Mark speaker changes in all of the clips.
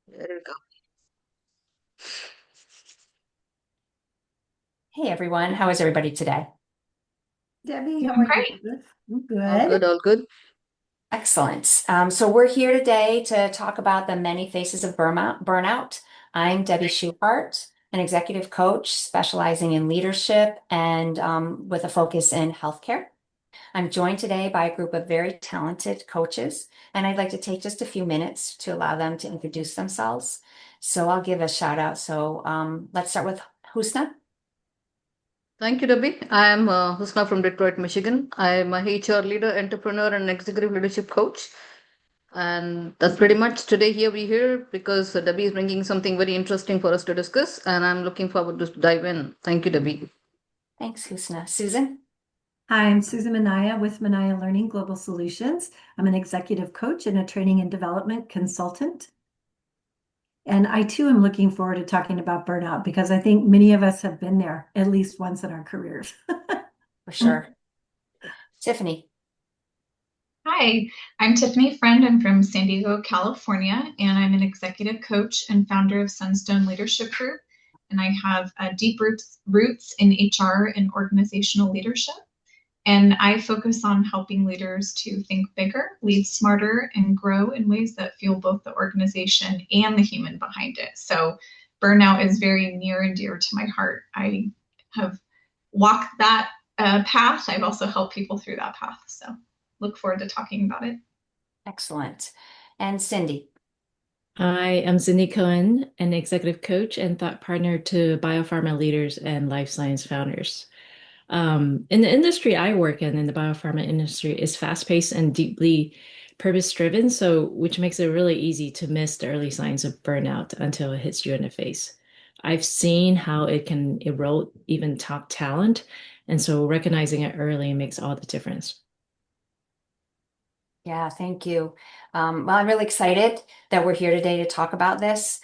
Speaker 1: There we go.
Speaker 2: Hey everyone, how is everybody today?
Speaker 3: Debbie, how
Speaker 4: Doing
Speaker 3: are you?
Speaker 4: great.
Speaker 3: I'm
Speaker 1: All
Speaker 3: good.
Speaker 1: good, all good.
Speaker 2: Excellent. So we're here today to talk about the many faces of burnout. I'm Debbie Schuhardt, an executive coach specializing in leadership and with a focus in healthcare. I'm joined today by a group of very talented coaches, and I'd like to take just a few minutes to allow them to introduce themselves. So I'll give a shout out. So let's start with Husna.
Speaker 1: Thank you, Debbie. I am Husna from Detroit, Michigan. I am a HR leader, entrepreneur, and executive leadership coach. And that's pretty much today here we here because Debbie is bringing something very interesting for us to discuss, and I'm looking forward to dive in. Thank you, Debbie.
Speaker 2: Thanks, Husna. Susan.
Speaker 3: Hi, I'm Susan Minaya with Minaya Learning Global Solutions. I'm an executive coach and a training and development consultant. And I too am looking forward to talking about burnout because I think many of us have been there at least once in our careers.
Speaker 2: For sure. Tiffany.
Speaker 4: Hi, I'm Tiffany Friend. I'm from San Diego, California, and I'm an executive coach and founder of Sunstone Leadership Group. And I have deep roots in HR and organizational leadership. And I focus on helping leaders to think bigger, lead smarter, and grow in ways that fuel both the organization and the human behind it. So, burnout is very near and dear to my heart. I have walked that path. I've also helped people through that path. So, look forward to talking about it.
Speaker 2: Excellent. And Cindy.
Speaker 5: I am Cindy Cohen, an executive coach and thought partner to biopharma leaders and life science founders. In the industry I work in the biopharma industry, is fast-paced and deeply purpose-driven, so which makes it really easy to miss the early signs of burnout until it hits you in the face. I've seen how it can erode even top talent, and so recognizing it early makes all the difference.
Speaker 2: Yeah, thank you. Well, I'm really excited that we're here today to talk about this.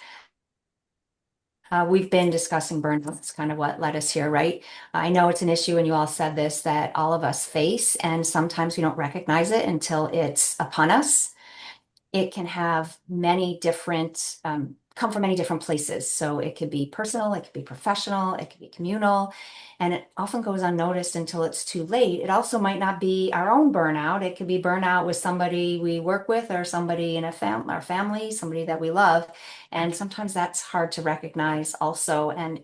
Speaker 2: We've been discussing burnout. That's kind of what led us here, right? I know it's an issue, and you all said this, that all of us face, and sometimes we don't recognize it until it's upon us. It can have many different, come from many different places. So it could be personal, it could be professional, it could be communal, and it often goes unnoticed until it's too late. It also might not be our own burnout. It could be burnout with somebody we work with or somebody in our family, somebody that we love. And sometimes that's hard to recognize also. And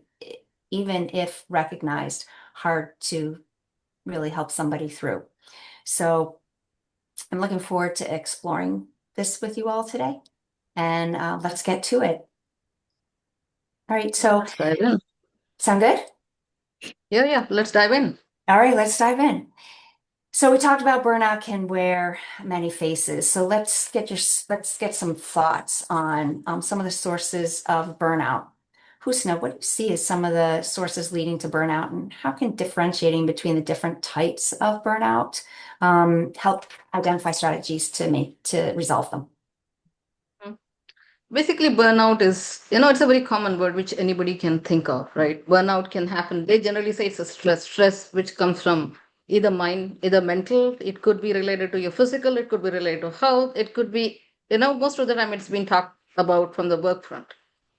Speaker 2: even if recognized, hard to really help somebody through. So I'm looking forward to exploring this with you all today. And let's get to it. All right, so
Speaker 1: Let's dive in.
Speaker 2: sound good?
Speaker 1: Yeah, let's dive in.
Speaker 2: All right, let's dive in. So we talked about burnout can wear many faces. So let's get some thoughts on some of the sources of burnout. Husna, what do you see as some of the sources leading to burnout, and how can differentiating between the different types of burnout help identify strategies to resolve them?
Speaker 1: Basically, burnout is, it's a very common word which anybody can think of, right? Burnout can happen. They generally say it's a stress which comes from either mind, either mental. It could be related to your physical. It could be related to health. It could be, most of the time it's been talked about from the work front,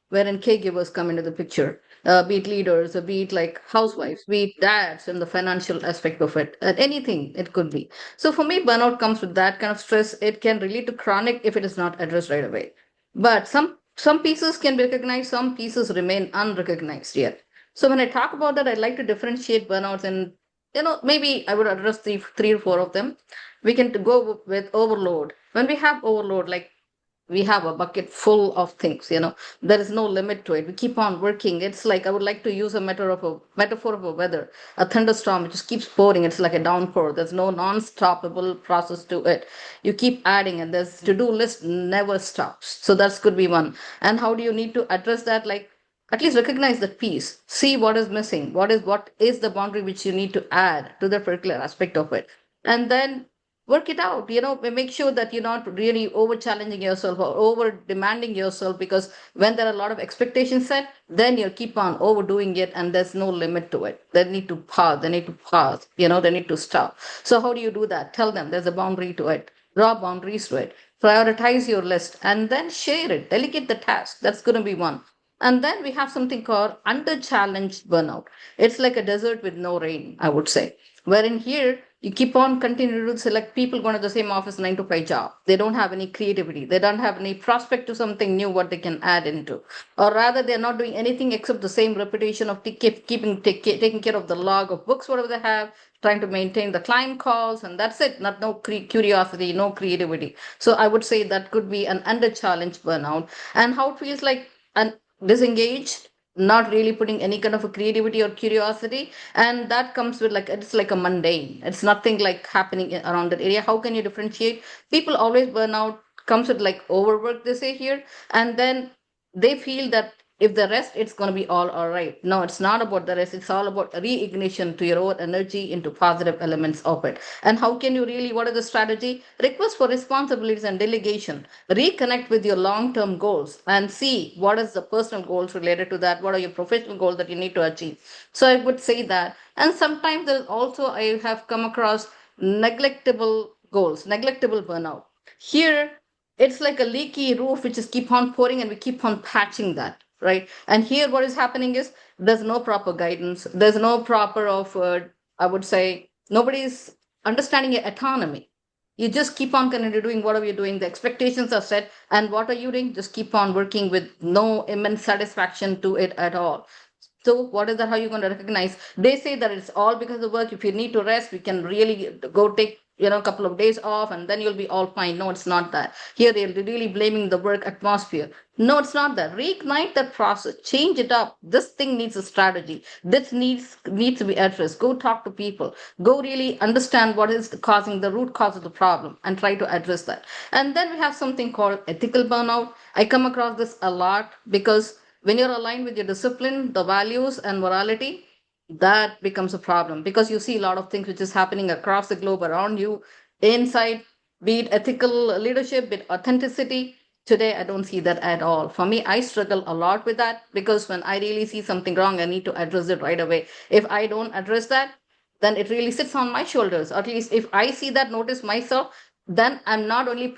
Speaker 1: wherein caregivers come into the picture, be it leaders, or be it like housewives, be it dads, and the financial aspect of it, anything it could be. So for me, burnout comes with that kind of stress. It can relate to chronic if it is not addressed right away. But some pieces can be recognized, some pieces remain unrecognized yet. So when I talk about that, I'd like to differentiate burnouts, and maybe I would address the three or four of them. We can go with overload. When we have overload, like we have a bucket full of things, there is no limit to it. We keep on working. It's like I would like to use a metaphor of a weather, a thunderstorm. It just keeps pouring. It's like a downpour. There's no non-stoppable process to it. You keep adding, and there's to-do list never stops. So that's could be one. And how do you need to address that? Like at least recognize that piece, see what is missing, what is the boundary which you need to add to the particular aspect of it, and then work it out. Make sure that you're not really over challenging yourself or over demanding yourself, because when there are a lot of expectations set, then you'll keep on overdoing it, and there's no limit to it. They need to pause, they need to stop. So how do you do that? Tell them there's a boundary to it, draw boundaries to it. prioritize your list, and then share it, delegate the task. That's going to be one. And then we have something called under challenged burnout. It's like a desert with no rain, I would say. Wherein here, you keep on continuing to select people going to the same office 9 to 5 job. They don't have any creativity. They don't have any prospect to something new what they can add into. Or rather, they're not doing anything except the same repetition of taking care of the log of books, whatever they have, trying to maintain the client calls, and that's it. Not no curiosity, no creativity. So I would say that could be an under challenged burnout. And how it feels like an disengaged, not really putting any kind of a creativity or curiosity, and that comes with like it's like a mundane, it's nothing like happening around that area. How can you differentiate? People always burn out comes with like overwork, they say here, and then they feel that if the rest it's going to be all right. No, it's not about the rest. It's all about reignition to your own energy into positive elements of it. And how can you really, what is the strategy? Request for responsibilities and delegation. Reconnect with your long-term goals and see what is the personal goals related to that. What are your professional goals that you need to achieve? So I would say that. And sometimes there's also, I have come across neglectable goals, neglectable burnout. Here, it's like a leaky roof which is keep on pouring and we keep on patching that, right? And here what is happening is there's no proper guidance, there's no proper of I would say nobody's understanding your autonomy. You just keep on kind of doing whatever you're doing, the expectations are set, and what are you doing? Just keep on working with no immense satisfaction to it at all. So what is that? How are you going to recognize? They say that it's all because of work. If you need to rest, we can really go take a couple of days off and then you'll be all fine. No, it's not that. Here they're really blaming the work atmosphere. No, it's not that. Reignite that process, change it up. This thing needs a strategy. This needs to be addressed. Go talk to people. Go really understand what is causing the root cause of the problem and try to address that. And then we have something called ethical burnout. I come across this a lot because when you're aligned with your discipline, the values and morality, that becomes a problem because you see a lot of things which is happening across the globe around you inside, be it ethical leadership, be it authenticity. Today, I don't see that at all. For me, I struggle a lot with that because when I really see something wrong, I need to address it right away. If I don't address that, then it really sits on my shoulders. At least if I see that, notice myself, then I'm not only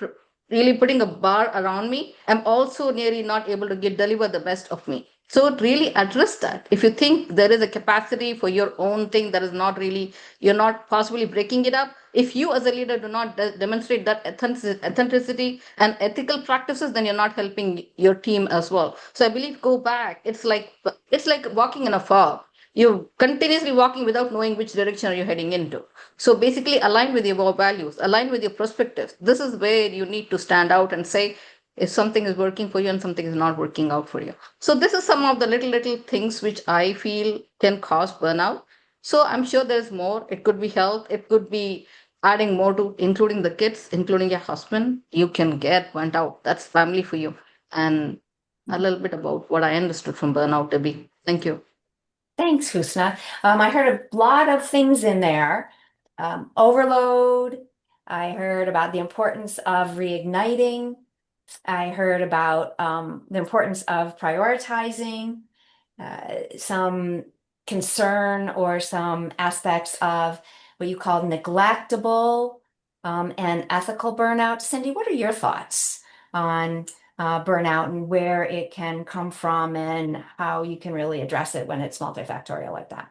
Speaker 1: really putting a bar around me, I'm also nearly not able to deliver the best of me. So really address that. If you think there is a capacity for your own thing that is not really, you're not possibly breaking it up. If you as a leader do not demonstrate that authenticity and ethical practices, then you're not helping your team as well. So I believe go back. It's like walking in a fog. You're continuously walking without knowing which direction are you heading into. So basically align with your values, align with your perspectives. This is where you need to stand out and say if something is working for you and something is not working out for you. So this is some of the little things which I feel can cause burnout. So I'm sure there's more. It could be health, it could be adding more to including the kids, including your husband. You can get burnt out. That's family for you. And a little bit about what I understood from burnout, Debbie. Thank you.
Speaker 2: Thanks, Husna. I heard a lot of things in there. Overload. I heard about the importance of reigniting. I heard about the importance of prioritizing, some concern or some aspects of what you call neglectable and ethical burnout. Cindy, what are your thoughts on burnout and where it can come from and how you can really address it when it's multifactorial like that?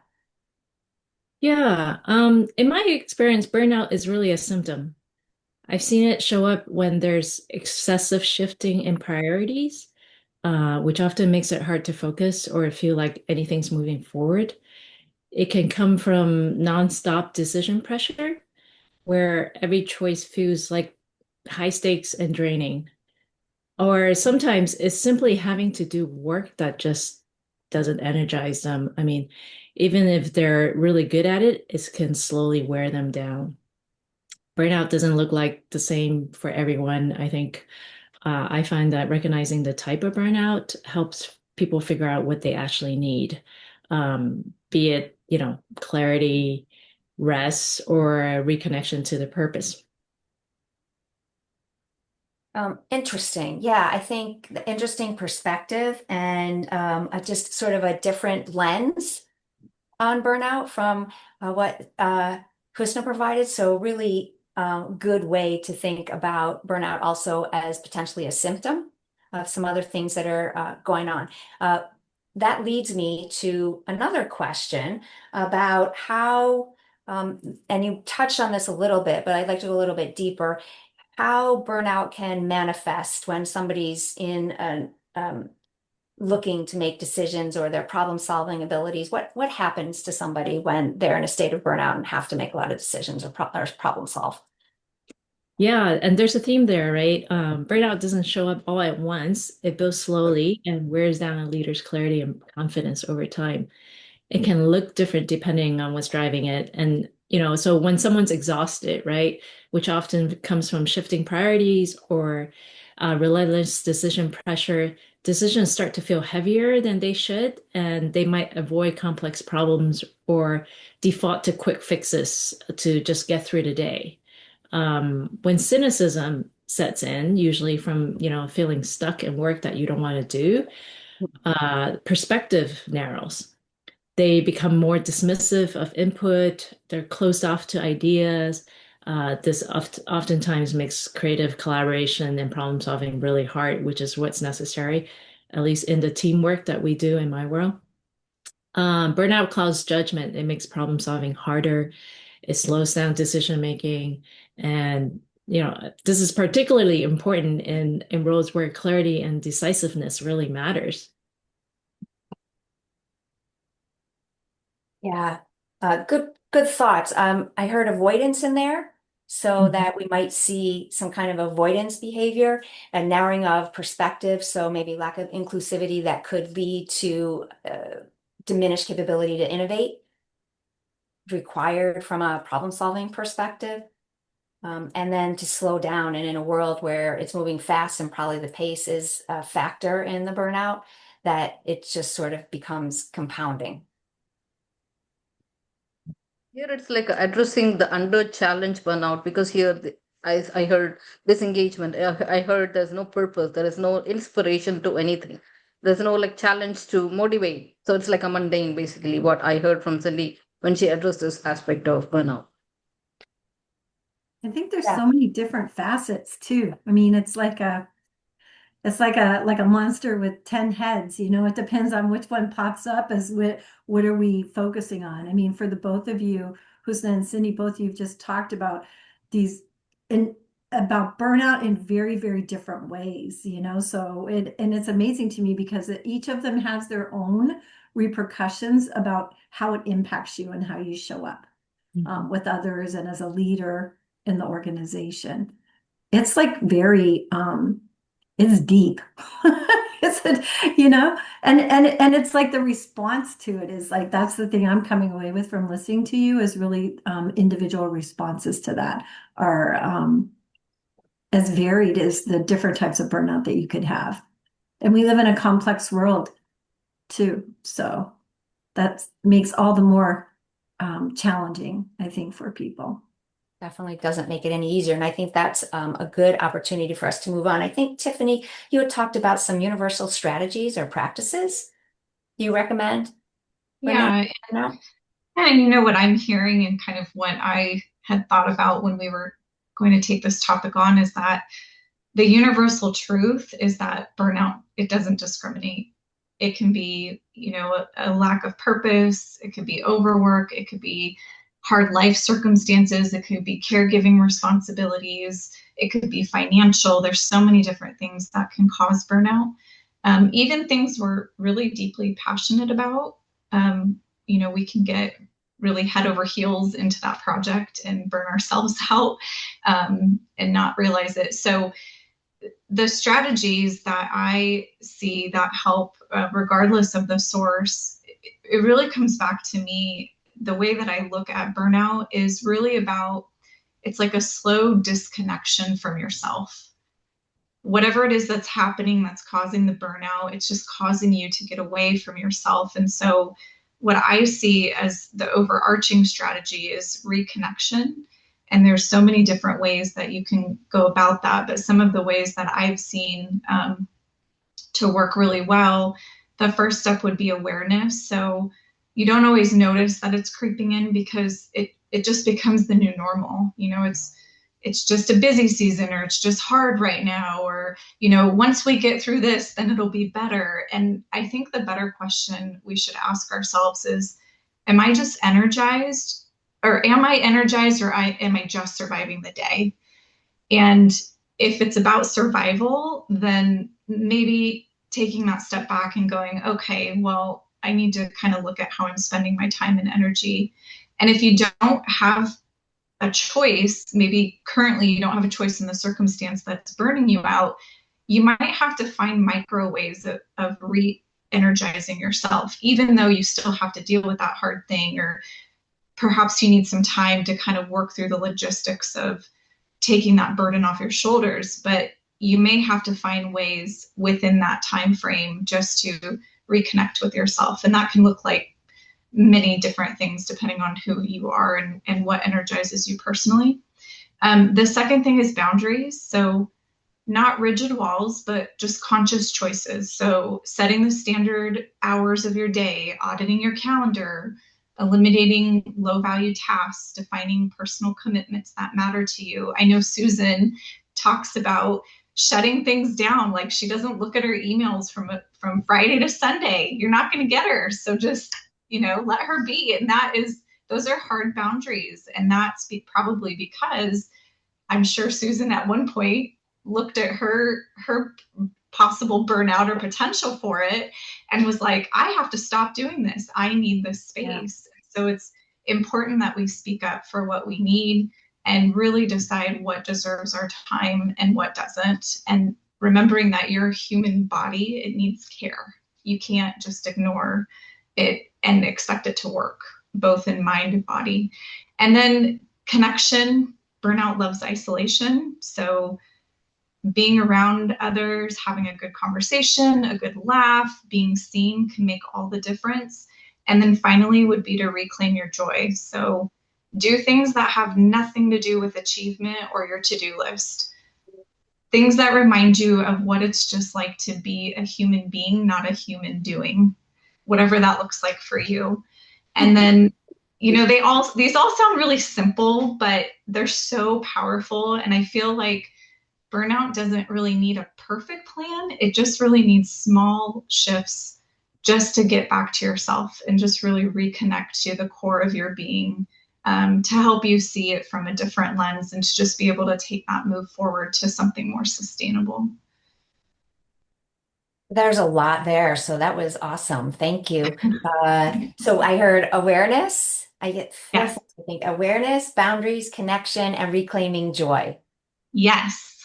Speaker 5: Yeah, in my experience, burnout is really a symptom. I've seen it show up when there's excessive shifting in priorities, which often makes it hard to focus or feel like anything's moving forward. It can come from nonstop decision pressure, where every choice feels like high stakes and draining. Or sometimes it's simply having to do work that just doesn't energize them. I mean, even if they're really good at it, it can slowly wear them down. Burnout doesn't look like the same for everyone. I think I find that recognizing the type of burnout helps people figure out what they actually need, be it, clarity, rest, or a reconnection to the purpose.
Speaker 2: Interesting. Yeah, I think the interesting perspective and just sort of a different lens on burnout from what Husna provided. So really good way to think about burnout also as potentially a symptom of some other things that are going on. That leads me to another question about how, and you touched on this a little bit, but I'd like to go a little bit deeper, how burnout can manifest when somebody's in an looking to make decisions or their problem-solving abilities. What happens to somebody when they're in a state of burnout and have to make a lot of decisions or problem solve?
Speaker 5: Yeah, and there's a theme there, right? Burnout doesn't show up all at once. It builds slowly and wears down a leader's clarity and confidence over time. It can look different depending on what's driving it. And, so when someone's exhausted, right, which often comes from shifting priorities or relentless decision pressure, decisions start to feel heavier than they should, and they might avoid complex problems or default to quick fixes to just get through the day. When cynicism sets in, usually from, feeling stuck in work that you don't want to do, perspective narrows. They become more dismissive of input. They're closed off to ideas. This oftentimes makes creative collaboration and problem solving really hard, which is what's necessary, at least in the teamwork that we do in my world. Burnout clouds judgment. It makes problem solving harder. It slows down decision making. And, this is particularly important in roles where clarity and decisiveness really matters.
Speaker 2: Yeah, good thoughts. I heard avoidance in there, so that we might see some kind of avoidance behavior and narrowing of perspective. So maybe lack of inclusivity that could lead to diminished capability to innovate, required from a problem-solving perspective. And then to slow down, and in a world where it's moving fast and probably the pace is a factor in the burnout, that it just sort of becomes compounding.
Speaker 1: Here it's like addressing the under challenge burnout, because here I heard disengagement. I heard there's no purpose, there is no inspiration to anything. There's no like challenge to motivate. So it's like a mundane, basically, what I heard from Cindy when she addressed this aspect of burnout.
Speaker 3: I think there's
Speaker 2: Yeah.
Speaker 3: so many different facets too. I mean, it's like a monster with 10 heads, it depends on which one pops up as what are we focusing on. I mean, for the both of you, Husna and Cindy, both of you have just talked about these about burnout in very, very different ways, so it's amazing to me because each of them has their own repercussions about how it impacts you and how you show up with others and as a leader in the organization. It's like very it's deep. It's and it's like the response to it is like, that's the thing I'm coming away with from listening to you, is really individual responses to that are as varied as the different types of burnout that you could have. And we live in a complex world too, so that makes all the more challenging, I think, for people.
Speaker 2: Definitely doesn't make it any easier. And I think that's a good opportunity for us to move on. I think, Tiffany, you had talked about some universal strategies or practices you recommend.
Speaker 4: Yeah.
Speaker 2: Now?
Speaker 4: And what I'm hearing and kind of what I had thought about when we were going to take this topic on is that the universal truth is that burnout, it doesn't discriminate. It can be, a lack of purpose. It could be overwork. It could be hard life circumstances. It could be caregiving responsibilities. It could be financial. There's so many different things that can cause burnout. Even things we're really deeply passionate about, we can get really head over heels into that project and burn ourselves out and not realize it. So the strategies that I see that help, regardless of the source, it really comes back to me. The way that I look at burnout is really about, it's like a slow disconnection from yourself. Whatever it is that's happening that's causing the burnout, it's just causing you to get away from yourself. And so what I see as the overarching strategy is reconnection. And there's so many different ways that you can go about that. But some of the ways that I've seen to work really well, the first step would be awareness. So you don't always notice that it's creeping in because it just becomes the new normal. it's just a busy season, or it's just hard right now, or, once we get through this, then it'll be better. And I think the better question we should ask ourselves is, am I just energized? Or am I energized, or am I just surviving the day? And if it's about survival, then maybe taking that step back and going, okay, well, I need to kind of look at how I'm spending my time and energy. And if you don't have a choice, maybe currently you don't have a choice in the circumstance that's burning you out, you might have to find micro ways of re-energizing yourself, even though you still have to deal with that hard thing, or perhaps you need some time to kind of work through the logistics of taking that burden off your shoulders. But you may have to find ways within that time frame just to reconnect with yourself. And that can look like many different things depending on who you are and what energizes you personally. The second thing is boundaries. So not rigid walls, but just conscious choices. So setting the standard hours of your day, auditing your calendar, eliminating low value tasks, defining personal commitments that matter to you. I know Susan talks about shutting things down. Like, she doesn't look at her emails from Friday to Sunday. You're not going to get her. So just, let her be. And those are hard boundaries. And that's probably because I'm sure Susan at one point looked at her possible burnout or potential for it and was like, I have to stop doing this. I need this space. Yeah. So it's important that we speak up for what we need and really decide what deserves our time and what doesn't. And remembering that your human body, it needs care. You can't just ignore it and expect it to work, both in mind and body. And then connection. Burnout loves isolation. So being around others, having a good conversation, a good laugh, being seen can make all the difference. And then finally would be to reclaim your joy. So do things that have nothing to do with achievement or your to-do list. Things that remind you of what it's just like to be a human being, not a human doing, whatever that looks like for you. And then, these all sound really simple, but they're so powerful. And I feel like burnout doesn't really need a perfect plan. It just really needs small shifts just to get back to yourself and just really reconnect to the core of your being, to help you see it from a different lens and to just be able to take that move forward to something more sustainable.
Speaker 2: There's a lot there. So that was awesome. Thank you. So I heard awareness. I get four things, I think: awareness, boundaries, connection, and reclaiming joy.
Speaker 4: Yes.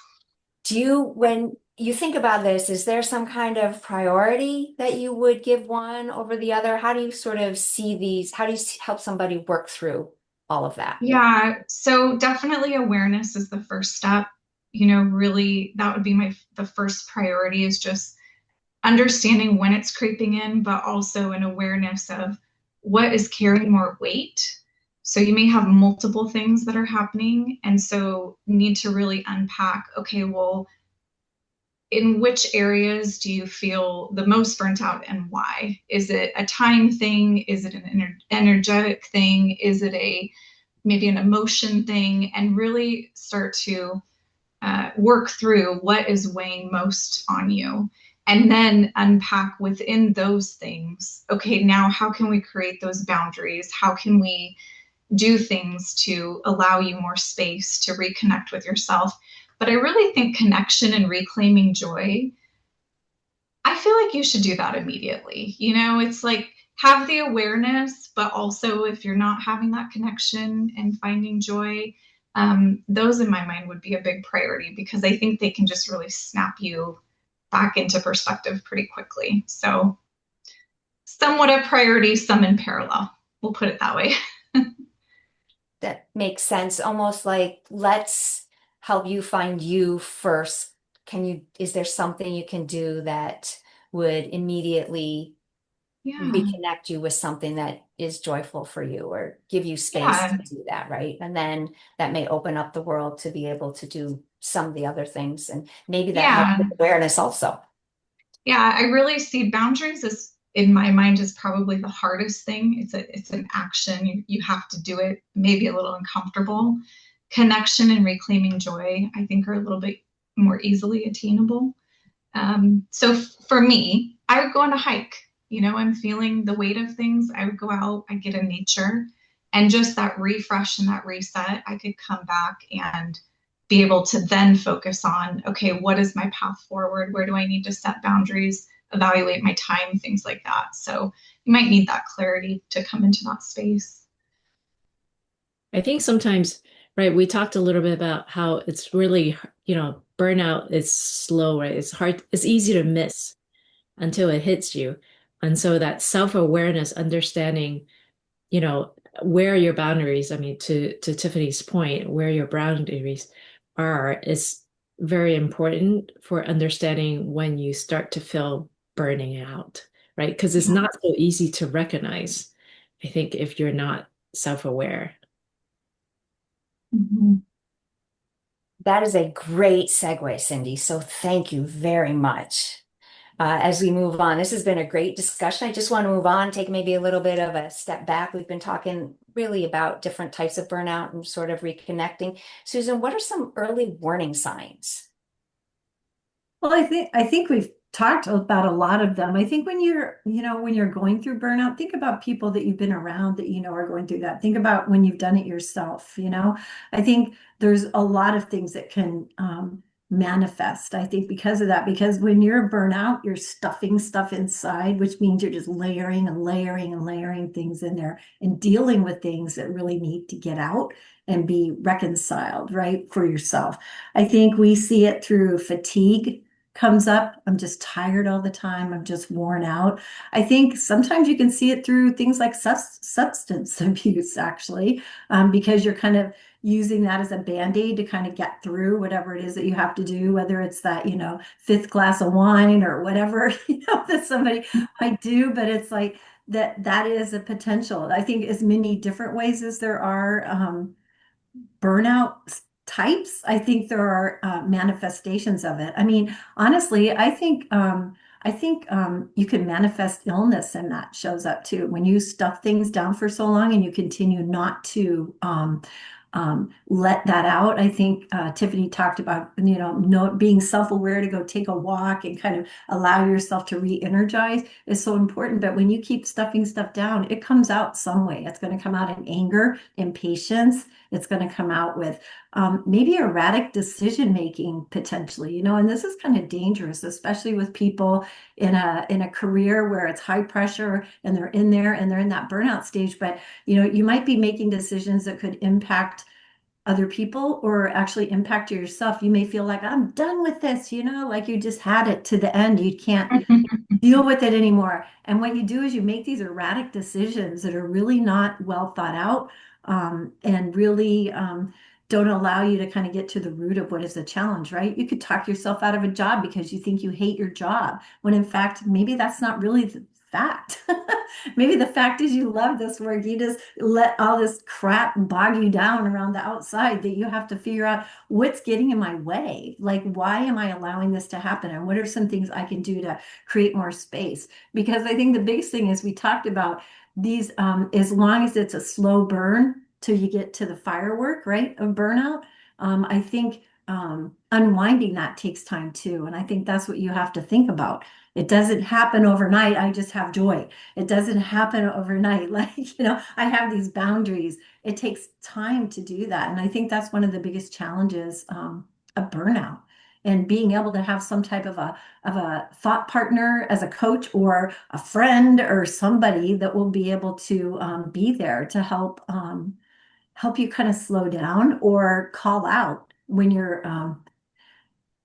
Speaker 2: When you think about this, is there some kind of priority that you would give one over the other? How do you sort of see these? How do you help somebody work through all of that?
Speaker 4: Yeah, so definitely awareness is the first step. Really, that would be the first priority, is just understanding when it's creeping in, but also an awareness of what is carrying more weight. So you may have multiple things that are happening, and so need to really unpack, okay, well, in which areas do you feel the most burnt out and why? Is it a time thing? Is it an energetic thing? Is it maybe an emotion thing? And really start to work through what is weighing most on you. And then unpack within those things, okay, now how can we create those boundaries? How can we do things to allow you more space to reconnect with yourself? But I really think connection and reclaiming joy, I feel like you should do that immediately. It's like, have the awareness, but also if you're not having that connection and finding joy, those in my mind would be a big priority, because I think they can just really snap you back into perspective pretty quickly. So somewhat a priority, some in parallel. We'll put it that way.
Speaker 2: That makes sense. Almost like, let's help you find you first. Is there something you can do that would immediately reconnect you with something that is joyful for you, or give you space to do that, right? And then that may open up the world to be able to do some of the other things, and maybe that helps with awareness also. Yeah,
Speaker 4: I really see boundaries as, in my mind, is probably the hardest thing. It's an action. You have to do it, maybe a little uncomfortable. connection and reclaiming joy, I think, are a little bit more easily attainable. So for me, I would go on a hike. I'm feeling the weight of things. I would go out, I get in nature, and just that refresh and that reset, I could come back and be able to then focus on, okay, what is my path forward? Where do I need to set boundaries, evaluate my time, things like that. So you might need that clarity to come into that space.
Speaker 5: I think sometimes, right, we talked a little bit about how it's really, burnout is slow, right? It's hard, it's easy to miss until it hits you. And so that self-awareness, understanding, you know, where your boundaries, I mean, to Tiffany's point, where your boundaries are is very important for understanding when you start to feel burning out, right? Because it's not so easy to recognize, I think, if you're not self-aware.
Speaker 4: Mm-hmm.
Speaker 2: That is a great segue, Cindy. So thank you very much. As we move on, this has been a great discussion. I just want to move on, take maybe a little bit of a step back. We've been talking really about different types of burnout and sort of reconnecting. Susan, what are some early warning signs?
Speaker 3: Well, I think we've talked about a lot of them. I think when you're going through burnout, think about people that you've been around that are going through that. Think about when you've done it yourself. I think there's a lot of things that can manifest, I think, because of that. Because when you're burnout, you're stuffing stuff inside, which means you're just layering and layering and layering things in there and dealing with things that really need to get out and be reconciled, right, for yourself. I think we see it through fatigue comes up. I'm just tired all the time. I'm just worn out. I think sometimes you can see it through things like substance abuse, actually, because you're kind of using that as a band-aid to kind of get through whatever it is that you have to do, whether it's that, fifth glass of wine or whatever, that somebody might do. But it's like that is a potential. I think as many different ways as there are burnout types, I think there are manifestations of it. I mean, honestly, I think you can manifest illness, and that shows up too when you stuff things down for so long and you continue not to let that out. I think Tiffany talked about being self-aware to go take a walk and kind of allow yourself to re-energize is so important. But when you keep stuffing stuff down, it comes out some way. It's going to come out in anger, impatience. It's going to come out with maybe erratic decision making potentially, and this is kind of dangerous, especially with people in a career where it's high pressure and they're in there and they're in that burnout stage. But you might be making decisions that could impact other people or actually impact yourself. You may feel like I'm done with this, like you just had it to the end. You can't deal with it anymore. And what you do is you make these erratic decisions that are really not well thought out, and really don't allow you to kind of get to the root of what is the challenge, right? You could talk yourself out of a job because you think you hate your job, when in fact, maybe that's not really the fact. Maybe the fact is you love this work. You just let all this crap bog you down around the outside that you have to figure out what's getting in my way. Like, why am I allowing this to happen? And what are some things I can do to create more space? Because I think the biggest thing is we talked about these, as long as it's a slow burn till you get to the firework, right, of burnout, I think unwinding that takes time too. And I think that's what you have to think about. It doesn't happen overnight. I just have joy. It doesn't happen overnight. Like, I have these boundaries. It takes time to do that. And I think that's one of the biggest challenges of burnout. And being able to have some type of a thought partner as a coach or a friend or somebody that will be able to be there to help you kind of slow down or call out when you're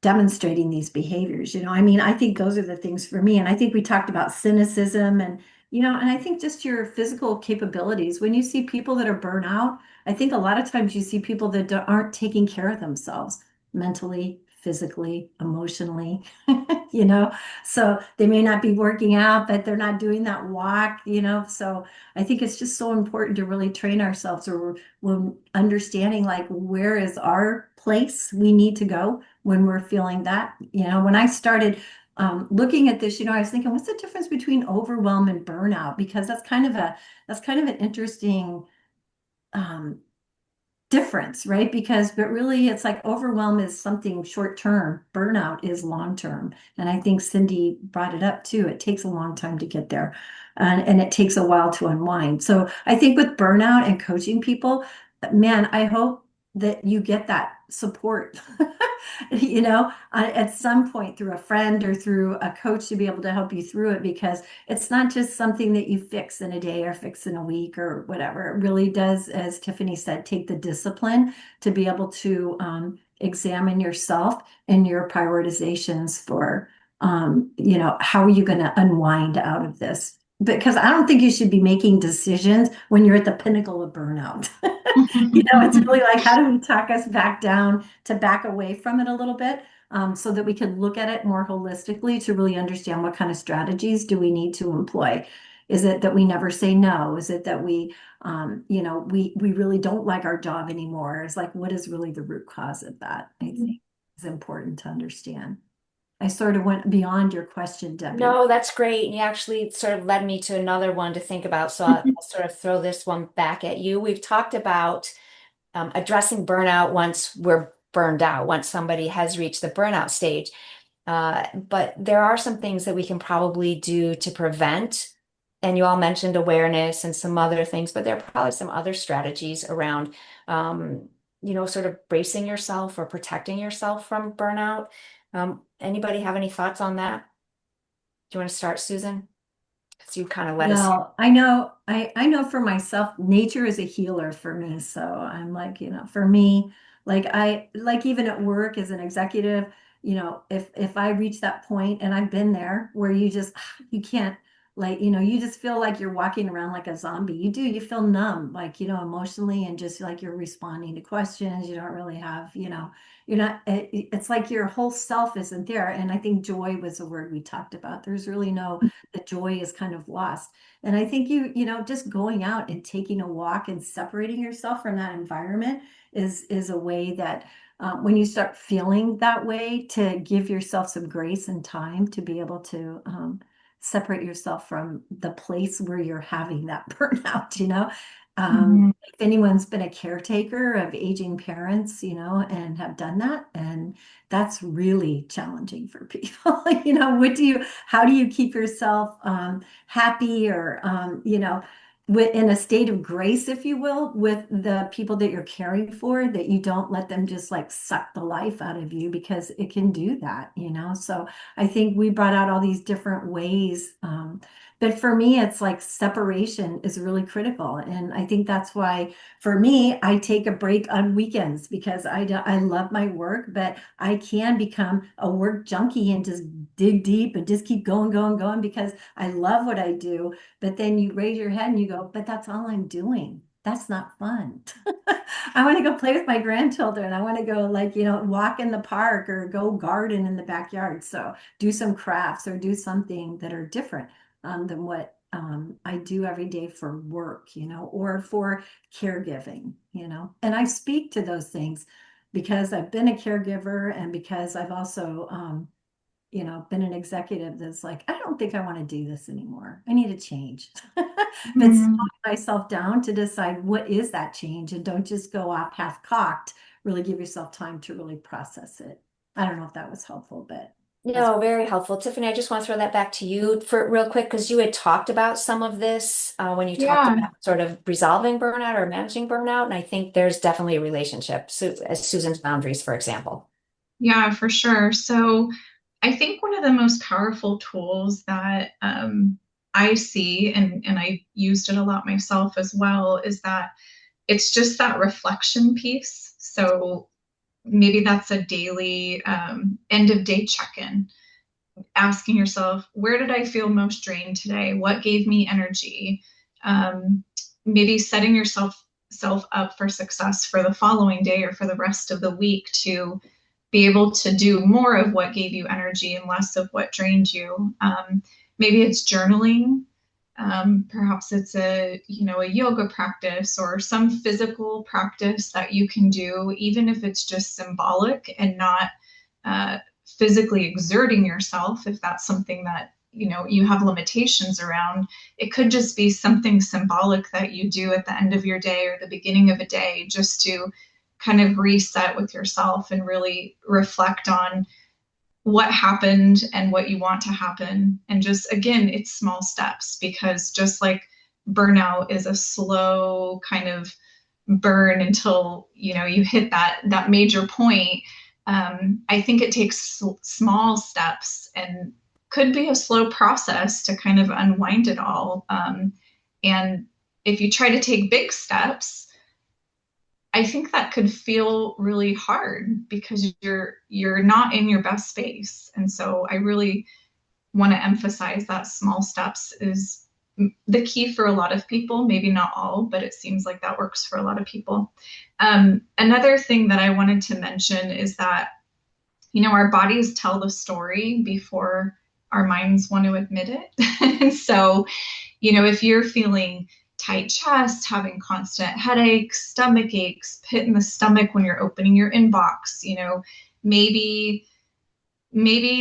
Speaker 3: demonstrating these behaviors. I mean, I think those are the things for me. And I think we talked about cynicism and I think just your physical capabilities. When you see people that are burnt out, I think a lot of times you see people that aren't taking care of themselves mentally, physically, emotionally, so they may not be working out, but they're not doing that walk, so I think it's just so important to really train ourselves, or we're understanding like where is our place we need to go when we're feeling that. When I started looking at this, I was thinking, what's the difference between overwhelm and burnout? Because that's kind of an interesting difference, right? But really it's like overwhelm is something short term, burnout is long term. And I think Cindy brought it up too. It takes a long time to get there, and it takes a while to unwind. So I think with burnout and coaching people, man, I hope that you get that support, at some point through a friend or through a coach to be able to help you through it, because it's not just something that you fix in a day or fix in a week or whatever. It really does, as Tiffany said, take the discipline to be able to examine yourself and your prioritizations for, how are you going to unwind out of this? Because I don't think you should be making decisions when you're at the pinnacle of burnout. It's really like, how do we talk us back down to back away from it a little bit, so that we can look at it more holistically to really understand what kind of strategies do we need to employ. Is it that we never say no? Is it that we really don't like our job anymore? It's like, what is really the root cause of that? I think is important to understand. I sort of went beyond your question, Debbie.
Speaker 2: No, that's great. And you actually sort of led me to another one to think about. So I'll sort of throw this one back at you. We've talked about addressing burnout once we're burned out, once somebody has reached the burnout stage. But there are some things that we can probably do to prevent. And you all mentioned awareness and some other things, but there are probably some other strategies around, sort of bracing yourself or protecting yourself from burnout. Anybody have any thoughts on that? Do you want to start, Susan? Because you kind of led us.
Speaker 3: Well, I know for myself, nature is a healer for me. So I'm like, for me, like even at work as an executive, if I reach that point, and I've been there where you can't, like, you just feel like you're walking around like a zombie. You feel numb, like, emotionally, and just like you're responding to questions. You don't really have, you're not, it's like your whole self isn't there. And I think joy was a word we talked about. There's really the joy is kind of lost. And I think just going out and taking a walk and separating yourself from that environment is a way that, when you start feeling that way, to give yourself some grace and time to be able to separate yourself from the place where you're having that burnout. If anyone's been a caretaker of aging parents, and have done that, and that's really challenging for people. How do you keep yourself happy, or, in a state of grace, if you will, with the people that you're caring for, that you don't let them just like suck the life out of you, because it can do that. So I think we brought out all these different ways. But for me, it's like separation is really critical. And I think that's why, for me, I take a break on weekends, because I love my work, but I can become a work junkie and just dig deep and just keep going, going, going, because I love what I do. But then you raise your head and you go, but that's all I'm doing. That's not fun. I want to go play with my grandchildren. I want to go, like, walk in the park or go garden in the backyard. So do some crafts or do something that are different than what I do every day for work, or for caregiving. And I speak to those things because I've been a caregiver, and because I've also, been an executive that's like, I don't think I want to do this anymore. I need a change. But slowing myself down to decide what is that change, and don't just go off half cocked. Really give yourself time to really process it. I don't know if that was helpful, but
Speaker 2: No, very helpful. Tiffany, I just want to throw that back to you for real quick, because you had talked about some of this when you talked
Speaker 4: Yeah.
Speaker 2: about sort of resolving burnout or managing burnout. And I think there's definitely a relationship. So, as Susan's boundaries, for example.
Speaker 4: Yeah, for sure. So I think one of the most powerful tools that I see, and I used it a lot myself as well, is that it's just that reflection piece. So maybe that's a daily end of day check-in, asking yourself, where did I feel most drained today? What gave me energy? Maybe setting yourself up for success for the following day or for the rest of the week, to be able to do more of what gave you energy and less of what drained you. Maybe it's journaling. Perhaps it's a yoga practice or some physical practice that you can do, even if it's just symbolic and not physically exerting yourself, if that's something that you have limitations around. It could just be something symbolic that you do at the end of your day or the beginning of a day, just to kind of reset with yourself and really reflect on what happened and what you want to happen. And just, again, it's small steps, because just like burnout is a slow kind of burn until you hit that major point. I think it takes small steps and could be a slow process to kind of unwind it all. And if you try to take big steps, I think that could feel really hard because you're not in your best space. And so I really want to emphasize that small steps is the key for a lot of people, maybe not all, but it seems like that works for a lot of people. Another thing that I wanted to mention is that, our bodies tell the story before our minds want to admit it. And so, if you're feeling tight chest, having constant headaches, stomach aches, pit in the stomach when you're opening your inbox, maybe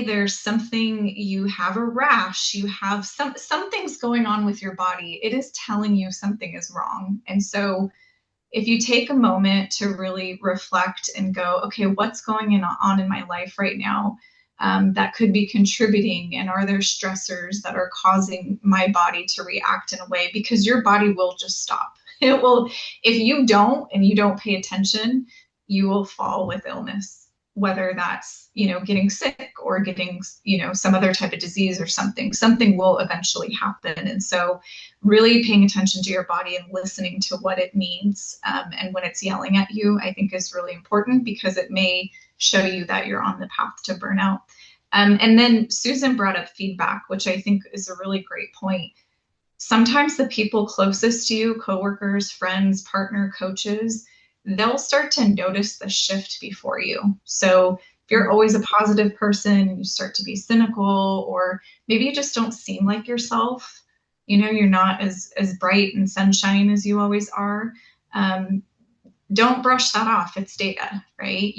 Speaker 4: there's something, you have a rash, you have something's going on with your body. It is telling you something is wrong. And so if you take a moment to really reflect and go, okay, what's going on in my life right now that could be contributing? And are there stressors that are causing my body to react in a way? Because your body will just stop. It will, if you don't and you don't pay attention, you will fall with illness, whether that's, getting sick or getting, some other type of disease or something will eventually happen. And so really paying attention to your body and listening to what it needs and when it's yelling at you, I think is really important, because it may show you that you're on the path to burnout. And then Susan brought up feedback, which I think is a really great point. Sometimes the people closest to you, coworkers, friends, partner, coaches, they'll start to notice the shift before you. So if you're always a positive person and you start to be cynical, or maybe you just don't seem like yourself, you're not as bright and sunshine as you always are, don't brush that off. It's data, right?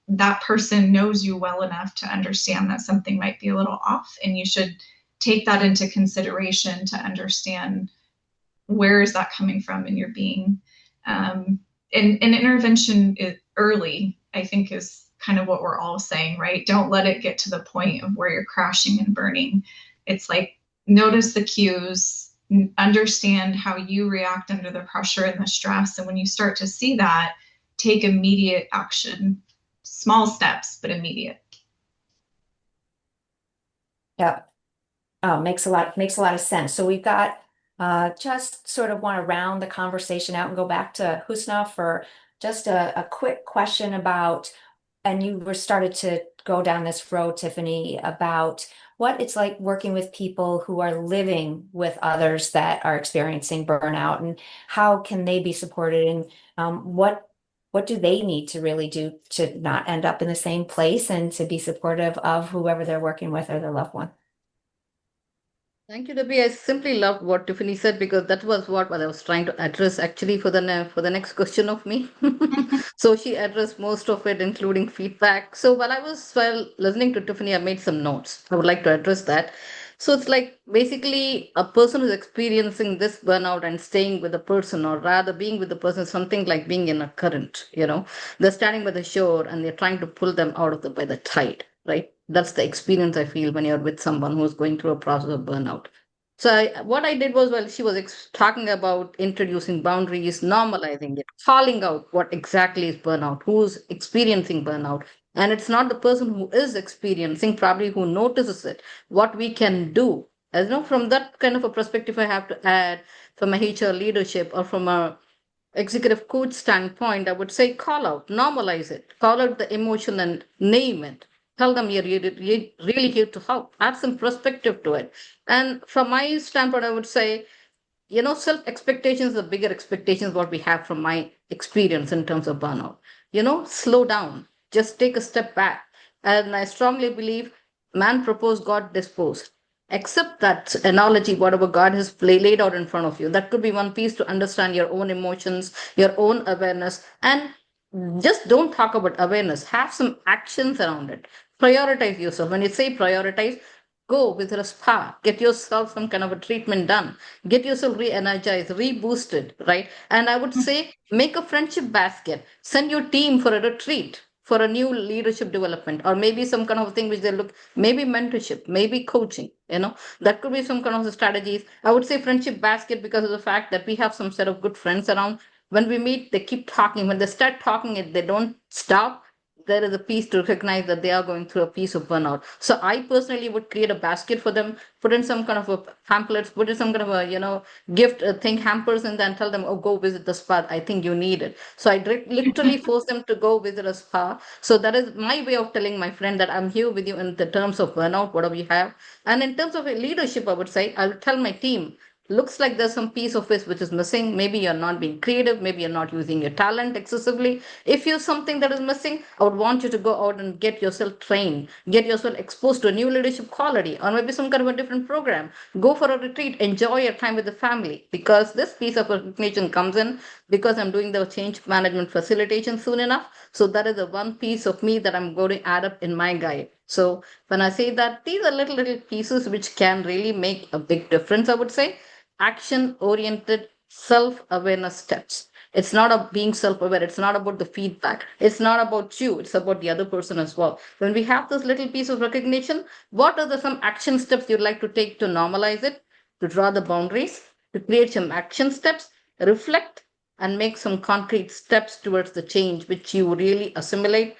Speaker 4: That person knows you well enough to understand that something might be a little off, and you should take that into consideration to understand where is that coming from in your being. And intervention early, I think, is kind of what we're all saying, right? Don't let it get to the point of where you're crashing and burning. It's like, notice the cues, understand how you react under the pressure and the stress. And when you start to see that, take immediate action. Small steps, but immediate.
Speaker 2: Yeah. Oh, makes a lot of sense. So we've got just sort of want to round the conversation out and go back to Husna for just a quick question about, and you were started to go down this road, Tiffany, about what it's like working with people who are living with others that are experiencing burnout, and how can they be supported, and what do they need to really do to not end up in the same place and to be supportive of whoever they're working with or their loved one.
Speaker 1: Thank you, Debbie. I simply loved what Tiffany said, because that was what I was trying to address actually for the next question of me. So she addressed most of it, including feedback. So while listening to Tiffany, I made some notes. I would like to address that. So it's like basically a person who's experiencing this burnout and staying with the person, or rather being with the person, something like being in a current. They're standing by the shore and they're trying to pull them out of by the tide, right? That's the experience I feel when you're with someone who's going through a process of burnout. So what I did was, while she was talking about introducing boundaries, normalizing it, calling out what exactly is burnout, who's experiencing burnout. And it's not the person who is experiencing, probably who notices it, what we can do. As you know, from that kind of a perspective, I have to add, from a HR leadership or from a executive coach standpoint, I would say call out, normalize it, call out the emotion and name it. Tell them you're really here to help. Add some perspective to it. And from my standpoint, I would say, self expectations are bigger expectations what we have from my experience in terms of burnout. Slow down, just take a step back. And I strongly believe man proposed, God disposed. Accept that analogy, whatever God has laid out in front of you. That could be one piece to understand your own emotions, your own awareness, and just don't talk about awareness. Have some actions around it. Prioritize yourself. When you say prioritize, Go visit a spa, get yourself some kind of a treatment done, get yourself re-energized, reboosted, right? And I would say make a friendship basket, send your team for a retreat for a new leadership development, or maybe some kind of thing which they look, maybe mentorship, maybe coaching, that could be some kind of strategies. I would say friendship basket because of the fact that we have some set of good friends around. When we meet, they keep talking. When they start talking, it they don't stop. There is a piece to recognize that they are going through a piece of burnout. So I personally would create a basket for them, put in some kind of a pamphlets, put in some kind of a, gift thing, hampers, and then tell them, oh, go visit the spa. I think you need it. So I literally force them to go visit a spa. So that is my way of telling my friend that I'm here with you in the terms of burnout, whatever you have. And in terms of leadership, I would say, I'll tell my team, looks like there's some piece of it which is missing. Maybe you're not being creative. Maybe you're not using your talent excessively. If you're something that is missing, I would want you to go out and get yourself trained, get yourself exposed to a new leadership quality, or maybe some kind of a different program. Go for a retreat, enjoy your time with the family, because this piece of recognition comes in because I'm doing the change management facilitation soon enough. So that is the one piece of me that I'm going to add up in my guide. So when I say that, these are little pieces which can really make a big difference, I would say. Action oriented self awareness steps. It's not about being self aware. It's not about the feedback. It's not about you. It's about the other person as well. When we have this little piece of recognition, what are the some action steps you'd like to take to normalize it, to draw the boundaries, to create some action steps, reflect, and make some concrete steps towards the change which you really assimilate,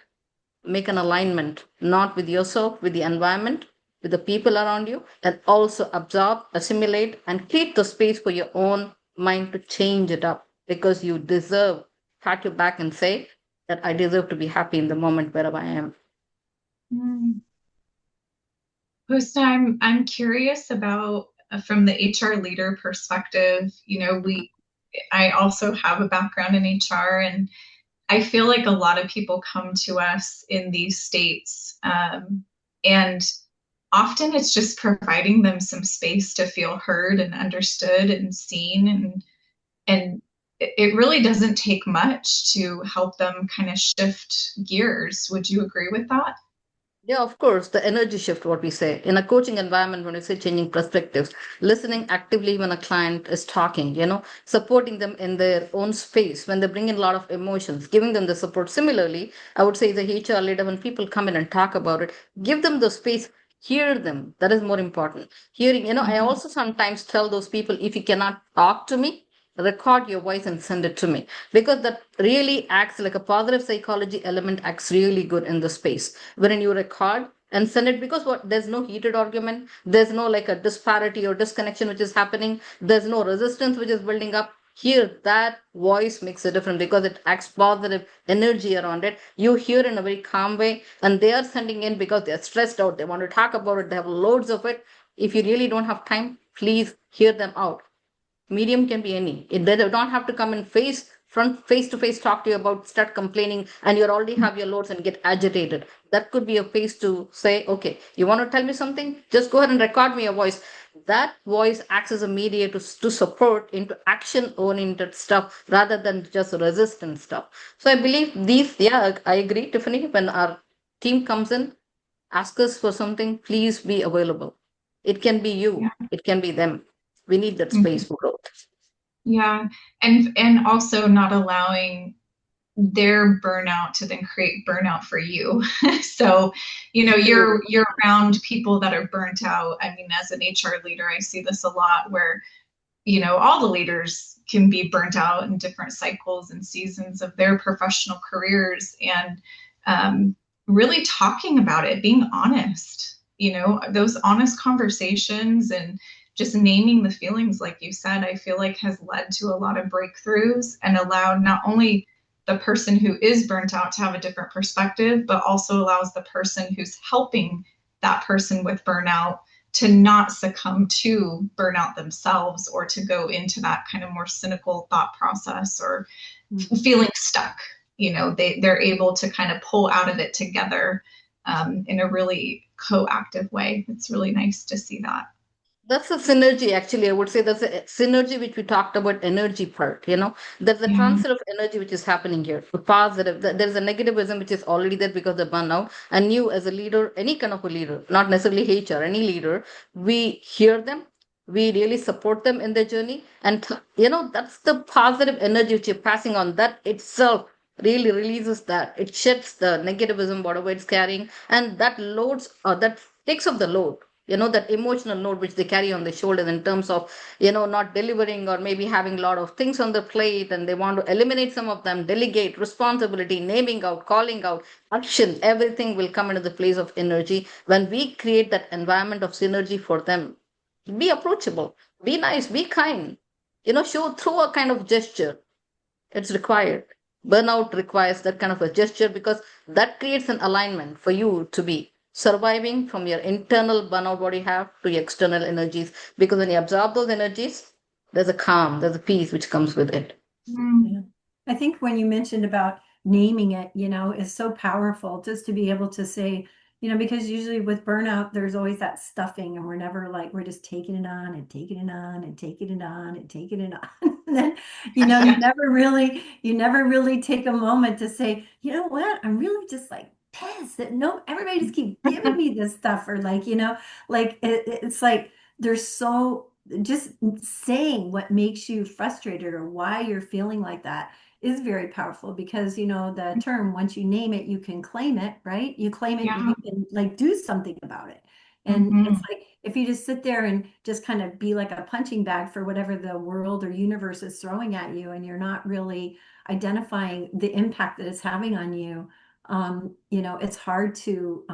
Speaker 1: make an alignment, not with yourself, with the environment, with the people around you, and also absorb, assimilate, and create the space for your own mind to change it up because you deserve, pat your back and say that I deserve to be happy in the moment wherever I am.
Speaker 4: Mm. Hosta, I'm curious about from the HR leader perspective, I also have a background in HR, and I feel like a lot of people come to us in these states, and often it's just providing them some space to feel heard and understood and seen, and it really doesn't take much to help them kind of shift gears. Would you agree with that?
Speaker 1: Yeah, of course, the energy shift, what we say. In a coaching environment, when we say changing perspectives, listening actively when a client is talking, supporting them in their own space when they bring in a lot of emotions, giving them the support. Similarly, I would say the HR leader, when people come in and talk about it, give them the space, hear them. That is more important. Hearing, I
Speaker 4: Mhm.
Speaker 1: also sometimes tell those people, if you cannot talk to me, record your voice and send it to me, because that really acts like a positive psychology element, acts really good in the space wherein you record and send it, because what, there's no heated argument, there's no like a disparity or disconnection which is happening, there's no resistance which is building up. Here that voice makes a difference because it acts positive energy around it. You hear in a very calm way, and they are sending in because they're stressed out, they want to talk about it, they have loads of it. If you really don't have time, please hear them out. Medium can be any. They don't have to come and face to face talk to you about, start complaining, and you already have your loads and get agitated. That could be a face to say, okay, you want to tell me something, just go ahead and record me your voice. That voice acts as a mediator to support into action oriented stuff rather than just resistance stuff. So I believe these, yeah, I agree, Tiffany. When our team comes in, ask us for something, please be available. It can be you,
Speaker 4: Yeah.
Speaker 1: it can be them. We need that space
Speaker 4: Mhm.
Speaker 1: for growth.
Speaker 4: Yeah. And also not allowing their burnout to then create burnout for you. So,
Speaker 1: Absolutely.
Speaker 4: you're around people that are burnt out. I mean, as an HR leader, I see this a lot where, all the leaders can be burnt out in different cycles and seasons of their professional careers, and really talking about it, being honest, those honest conversations and just naming the feelings, like you said, I feel like has led to a lot of breakthroughs and allowed not only the person who is burnt out to have a different perspective, but also allows the person who's helping that person with burnout to not succumb to burnout themselves or to go into that kind of more cynical thought process or feeling stuck. They're able to kind of pull out of it together in a really co-active way. It's really nice to see that.
Speaker 1: That's a synergy, actually. I would say that's a synergy which we talked about energy part, There's a
Speaker 4: Yeah.
Speaker 1: transfer of energy which is happening here. The positive, there's a negativism which is already there because of burnout. And you, as a leader, any kind of a leader, not necessarily HR, any leader, we hear them, we really support them in their journey. And, that's the positive energy which you're passing on. That itself really releases that. It sheds the negativism, whatever it's carrying, and that loads, that takes off the load, that emotional load which they carry on their shoulders in terms of not delivering, or maybe having a lot of things on the plate, and they want to eliminate some of them, delegate responsibility, naming out, calling out, action. Everything will come into the place of energy when we create that environment of synergy for them. Be approachable, be nice, be kind, show through a kind of gesture. It's required. Burnout requires that kind of a gesture, because that creates an alignment for you to be surviving from your internal burnout, what you have, to your external energies. Because when you absorb those energies, there's a calm, there's a peace which comes with it.
Speaker 3: Yeah. I think when you mentioned about naming it, is so powerful just to be able to say, because usually with burnout, there's always that stuffing, and we're never like, we're just taking it on and taking it on and taking it on and taking it on. And then, you never really take a moment to say, you know what, I'm really just like pissed that no, everybody just keep giving me this stuff, or like, like it's like there's so just saying what makes you frustrated or why you're feeling like that is very powerful, because the term, once you name it, you can claim it, right? You claim it,
Speaker 4: Yeah.
Speaker 3: you can like do something about it. And it's
Speaker 4: Mhm.
Speaker 3: like if you just sit there and just kind of be like a punching bag for whatever the world or universe is throwing at you, and you're not really identifying the impact that it's having on you, it's hard to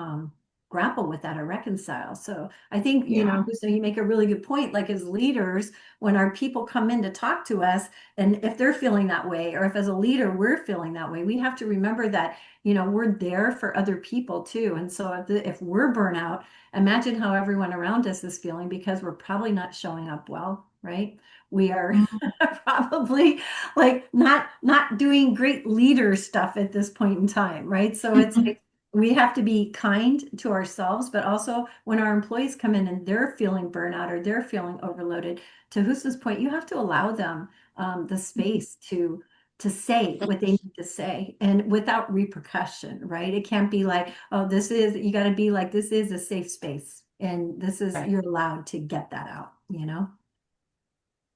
Speaker 3: grapple with that or reconcile. So I think,
Speaker 4: Yeah.
Speaker 3: so you make a really good point, like as leaders, when our people come in to talk to us, and if they're feeling that way, or if as a leader we're feeling that way, we have to remember that, we're there for other people too. And so if we're burnout, imagine how everyone around us is feeling, because we're probably not showing up well, right? We are
Speaker 4: Mhm.
Speaker 3: probably like not doing great leader stuff at this point in time, right? So it's like we have to be kind to ourselves, but also when our employees come in and they're feeling burnout or they're feeling overloaded, to Husa's point, you have to allow them the space to say what they need to say, and without repercussion, right? It can't be like, oh, you got to be like, this is a safe space, and
Speaker 2: Right.
Speaker 3: you're allowed to get that out.
Speaker 2: Yeah.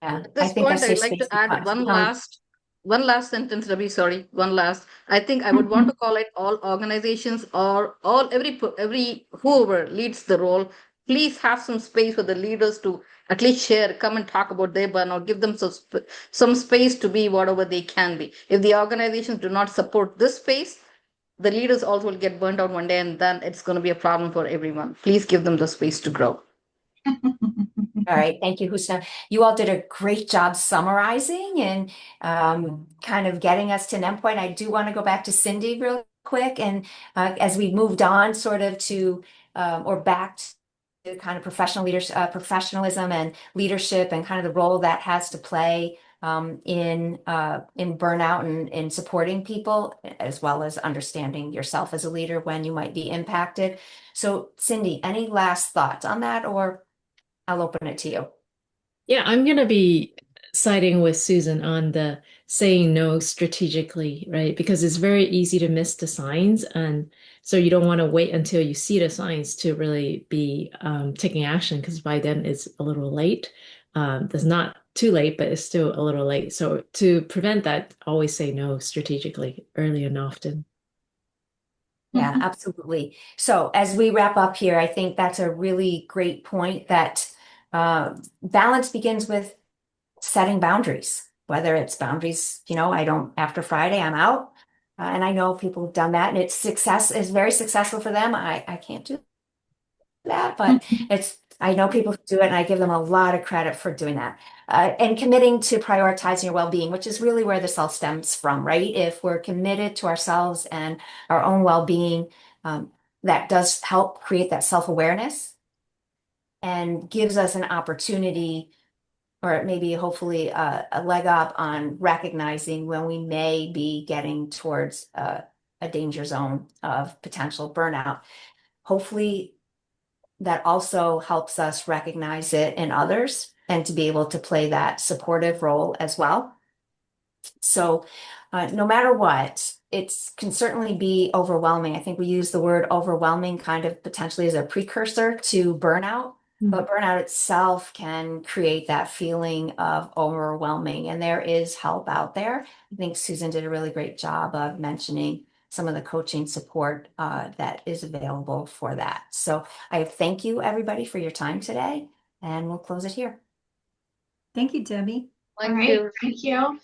Speaker 1: At
Speaker 2: I
Speaker 1: this
Speaker 2: think a
Speaker 1: point, I'd
Speaker 2: safe
Speaker 1: like
Speaker 2: space
Speaker 1: to add
Speaker 2: becomes, become,
Speaker 1: one last sentence, Ravi. Sorry, one last. I think I would want to call it all organizations, or every whoever leads the role. Please have some space for the leaders to at least share, come and talk about their burnout. Give them some space to be whatever they can be. If the organizations do not support this space, the leaders also will get burnt out one day, and then it's going to be a problem for everyone. Please give them the space to grow.
Speaker 2: all right. Thank you, Husna. You all did a great job summarizing and kind of getting us to an endpoint. I do want to go back to Cindy real quick. And as we moved on sort of to, or back to kind of professional leadership, professionalism and leadership, and kind of the role that has to play in burnout and in supporting people, as well as understanding yourself as a leader when you might be impacted. So Cindy, any last thoughts on that, or I'll open it to you.
Speaker 5: Yeah, I'm going to be siding with Susan on the saying no strategically, right? Because it's very easy to miss the signs. And so you don't want to wait until you see the signs to really be taking action, because by then it's a little late. It's not too late, but it's still a little late. So to prevent that, always say no strategically, early and often.
Speaker 2: Yeah, absolutely. So as we wrap up here, I think that's a really great point, that balance begins with setting boundaries, whether it's boundaries, I don't, after Friday, I'm out. And I know people have done that, and is very successful for them. I can't do that, but I know people who do it, and I give them a lot of credit for doing that. And committing to prioritizing your well-being, which is really where this all stems from, right? If we're committed to ourselves and our own well-being, that does help create that self-awareness and gives us an opportunity, or maybe hopefully a leg up on recognizing when we may be getting towards a danger zone of potential burnout. Hopefully that also helps us recognize it in others and to be able to play that supportive role as well. So no matter what, it can certainly be overwhelming. I think we use the word overwhelming kind of potentially as a precursor to burnout, but burnout itself can create that feeling of overwhelming, and there is help out there. I think Susan did a really great job of mentioning some of the coaching support that is available for that. So I thank you, everybody, for your time today, and we'll close it here.
Speaker 3: Thank you, Debbie.
Speaker 4: All
Speaker 1: Thank
Speaker 4: right,
Speaker 1: you.
Speaker 4: thank you.